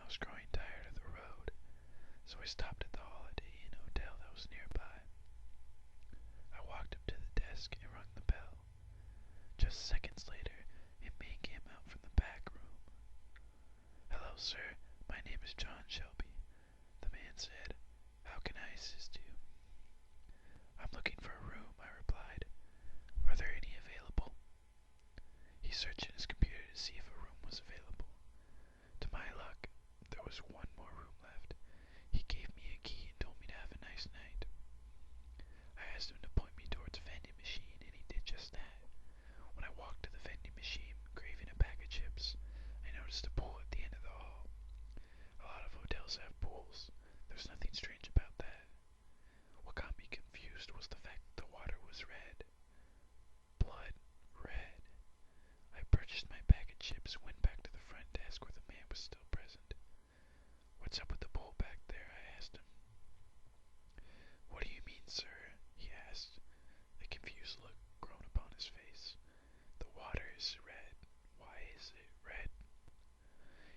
was growing tired of the road, so I stopped at the Holiday Inn hotel that was nearby. I walked up to the desk and rang the bell. Just seconds later, a man came out from the back room. "Hello, sir. My name is John Shelby," the man said. "How can I assist you?" "I'm looking for a room," I replied. "Are there any available?" He searched in his computer to see if a room was available. To my luck, there was one more room left. He gave me a key and told me to have a nice night. I asked him to point me towards a vending machine, and he did just that. When I walked to the vending machine, craving a bag of chips, I noticed a pool at the end of the hall. A lot of hotels have pools. There's nothing strange about that. What got me confused was the fact that the water was red. Blood red. I purchased my bag of chips and went back to the front desk where the man was still present. "What's up with the pool back there?" I asked him. "What do you mean, sir?" he asked, a confused look grown upon his face. "The water is red. Why is it red?"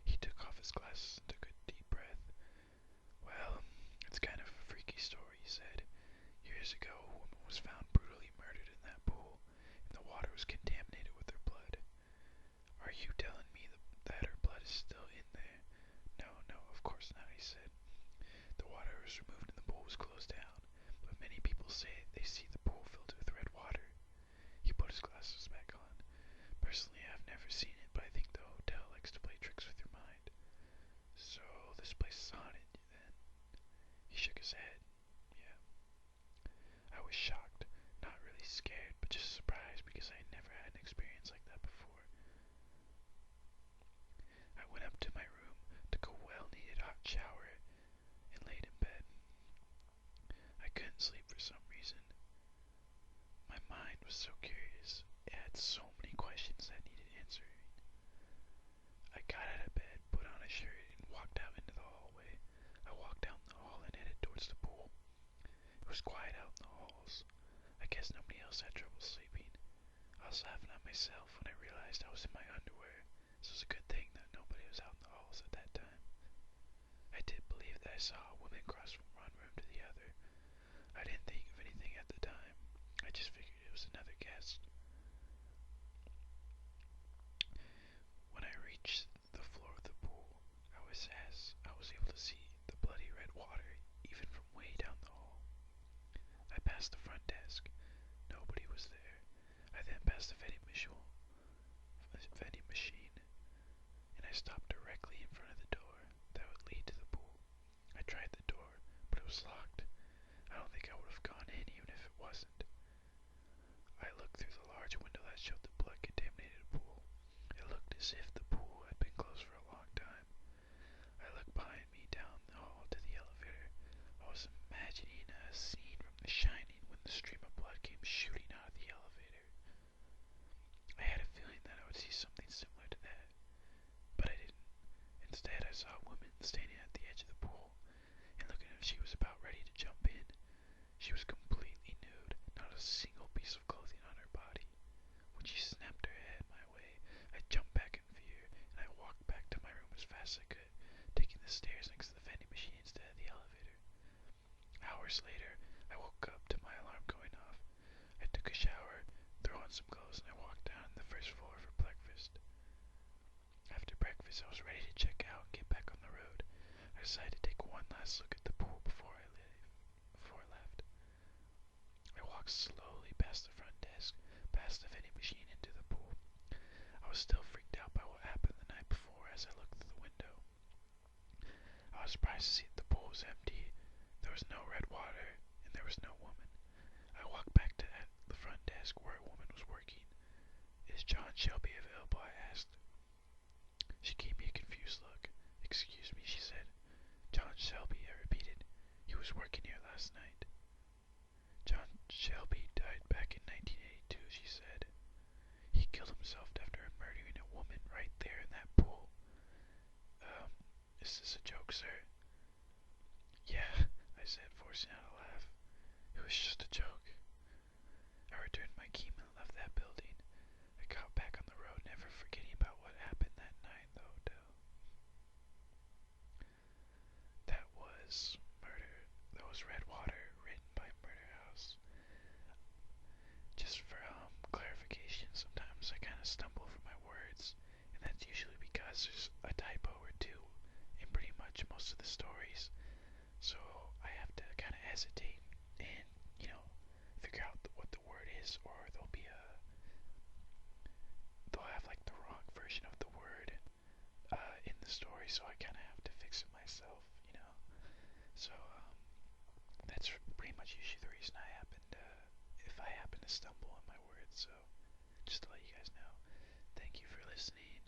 He took off his glasses and took a deep breath. "Well, it's kind of a freaky story," he said. "Years ago, a woman was found brutally murdered in that pool, and the water was contaminated with her blood. Are you telling me that her blood is still in there?" "No, no, of course not," he said. "The water was removed and the pool was closed down, but many people say they see the pool filled with red water." He put his glasses back on. "Personally, I've never seen it, but I think the hotel likes to play tricks with your mind." "So, this place is haunted, then?" He shook his head. "Yeah." I was shocked, not really scared, but just surprised because I had never had an experience like that before. I went up to my room, took a well-needed hot shower, and laid in bed. I couldn't sleep for some reason. My mind was so curious. It had so many questions that needed answering. I got out of bed, put on a shirt, and walked out into the hallway. I walked down the hall and headed towards the pool. It was quiet out in the halls. I guess nobody else had trouble sleeping. I was laughing at myself when I realized I was in my underwear, so it was a good thing that nobody was out in the halls at that time. I did believe that I saw a woman cross from one room to the other. I didn't think of anything at the time. I just figured it was another guest. When I reached the floor of the pool, I was able to see the bloody red water even from way down the hall. I passed the front desk. Nobody was there. I then passed the vending machine, and I stopped directly in front of the door that would lead to the pool. I tried the door, but it was locked. I don't think I would have gone in even if it wasn't. I looked through the large window that showed the blood-contaminated pool. It looked as if the pool had been closed for a long time. I looked behind me down the hall to the elevator. I was imagining a scene from The Shining when the stream of blood came shooting out of the elevator. I had a feeling that I would see something similar to that, but I didn't. Instead, I saw a woman standing at the edge of the pool, and looking as if she was about ready to jump in. She was completely nude, not a single piece of clothing on her body. When she snapped her head my way, I jumped back in fear, and I walked back to my room as fast as I could, taking the stairs next to the vending machine instead of the elevator. Hours later, I woke up to my alarm going off. I took a shower, threw on some clothes, and I walked down to the first floor for breakfast. After breakfast, I was ready to check out and get back on the road. I decided to take one last look at the pool before I left. I walked slowly past the front desk, past the vending machine, into the pool. I was still freaked out by what happened the night before as I looked through the window. I was surprised to see that the pool was empty. There was no red water, and there was no woman. I walked back to the front desk where a woman was working. "Is John Shelby available?" I asked. She gave me a confused look. "Excuse me," she said. "John Shelby," I repeated. "He was working here last night." "John Shelby died back in 1982, she said. "He killed himself after murdering a woman right there in that pool." Is this a joke, sir?" "Yeah," I said, forcing out a laugh. "It was just a joke." I returned my key and left that building. I got back on the road, never forgetting about what happened that night in the hotel. because there's a typo or two in pretty much most of the stories. So I have to kind of hesitate and, figure out what the word is, or they'll have like the wrong version of the word in the story, so I kind of have to fix it myself. So that's pretty much usually the reason if I happen to stumble on my words. So just to let you guys know, thank you for listening.